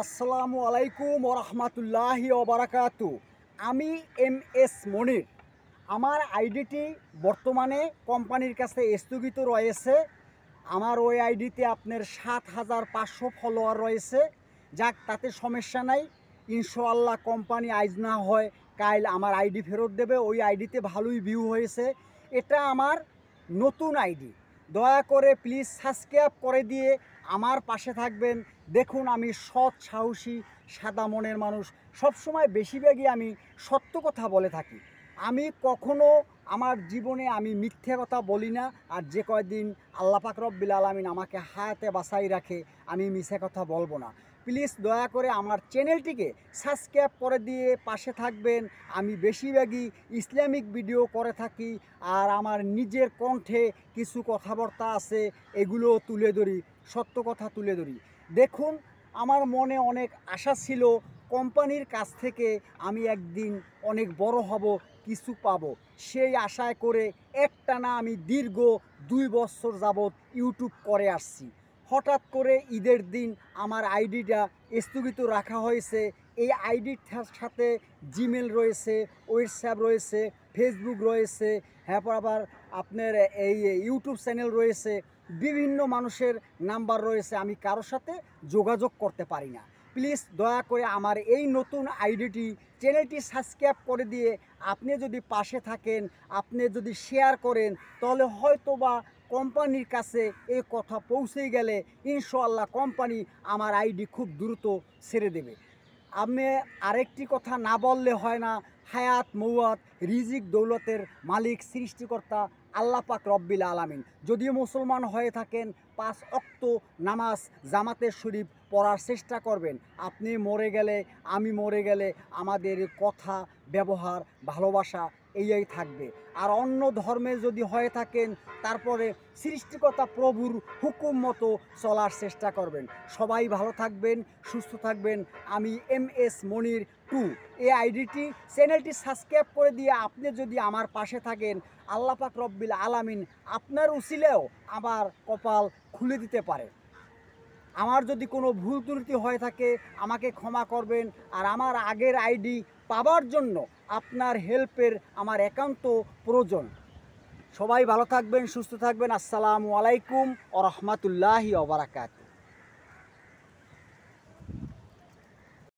আসসালামু আলাইকুম ওরহমতুল্লাহি ওবারাকাতু। আমি MS মনির। আমার আইডিটি বর্তমানে কোম্পানির কাছে স্থগিত রয়েছে। আমার ওই আইডিতে আপনার ৭৫০০ ফলোয়ার রয়েছে। যাক, তাতে সমস্যা নাই। ইনশাআল্লাহ কোম্পানি আইজ না হয় কাল আমার আইডি ফেরত দেবে। ওই আইডিতে ভালোই ভিউ হয়েছে। এটা আমার নতুন আইডি। দয়া করে প্লিজ সাবস্ক্রাইব করে দিয়ে আমার পাশে থাকবেন। দেখুন, আমি সৎ, সাহসী, সাদা মনের মানুষ। সবসময় বেশিরভাগই আমি সত্য কথা বলে থাকি। আমি কখনো আমার জীবনে আমি মিথ্যে কথা বলি না। আর যে কয়দিন আল্লাহ পাক রব্বিল আলামিন আমাকে হায়াতে বাঁচাই রাখে, আমি মিথ্যে কথা বলবো না। প্লিজ দয়া করে আমার চ্যানেলটিকে সাবস্ক্রাইব করে দিয়ে পাশে থাকবেন। আমি বেশিরভাগই ইসলামিক ভিডিও করে থাকি, আর আমার নিজের কণ্ঠে কিছু কথাবার্তা আছে, এগুলো তুলে ধরি, সত্য কথা তুলে ধরি। দেখুন, আমার মনে অনেক আশা ছিল কোম্পানির কাছ থেকে আমি একদিন অনেক বড় হব, কিছু পাবো। সেই আশায় করে একটানা আমি দীর্ঘ 2 বছর যাবৎ ইউটিউব করে আসছি। হঠাৎ করে ঈদের দিন আমার আইডিটা স্থগিত রাখা হয়েছে। এই আইডির সাথে জিমেল রয়েছে, হোয়াটসঅ্যাপ রয়েছে, ফেসবুক রয়েছে, এরপর আবার আপনার এই ইউটিউব চ্যানেল রয়েছে, বিভিন্ন মানুষের নাম্বার রয়েছে। আমি কারোর সাথে যোগাযোগ করতে পারি না। প্লিজ দয়া করে আমার এই নতুন আইডিটি, চ্যানেলটি সাবস্ক্রাইব করে দিয়ে আপনি যদি পাশে থাকেন, আপনি যদি শেয়ার করেন, তাহলে হয়তোবা কোম্পানির কাছে এই কথা পৌঁছে গেলে ইনশাআল্লাহ কোম্পানি আমার আইডি খুব দ্রুত ছেড়ে দেবে। আমি আরেকটি কথা না বললে হয় না, হায়াত মৌয়াত রিজিক দৌলতের মালিক সৃষ্টিকর্তা আল্লাহ পাক রব্বিল আলামিন। যদিও মুসলমান হয়ে থাকেন, 5 ওয়াক্ত নামাজ জামাতের শরীফ পড়ার চেষ্টা করবেন। আপনি মরে গেলে, আমি মরে গেলে আমাদের কথা, ব্যবহার, ভালোবাসা এই থাকবে। আর অন্য ধর্মে যদি হয়ে থাকেন, তারপরে সৃষ্টিকর্তা প্রভুর হুকুম মতো চলার চেষ্টা করবেন। সবাই ভালো থাকবেন, সুস্থ থাকবেন। আমি MS মনির 2 এই আইডিটি, চ্যানেলটি সাবস্ক্রাইব করে দিয়ে আপনি যদি আমার পাশে থাকেন, আল্লাহ পাক রব্বিল আলামিন আপনার উসিলেও আমার কপাল খুলে দিতে পারে। আমার যদি কোনো ভুল ত্রুটি হয়ে থাকে আমাকে ক্ষমা করবেন। আর আমার আগের আইডি পাবার জন্য আপনার হেল্পের আমার একান্ত প্রয়োজন। সবাই ভালো থাকবেন, সুস্থ থাকবেন। আসসালামু আলাইকুম ওরহমতুল্লাহি ওবারাকাতুহু।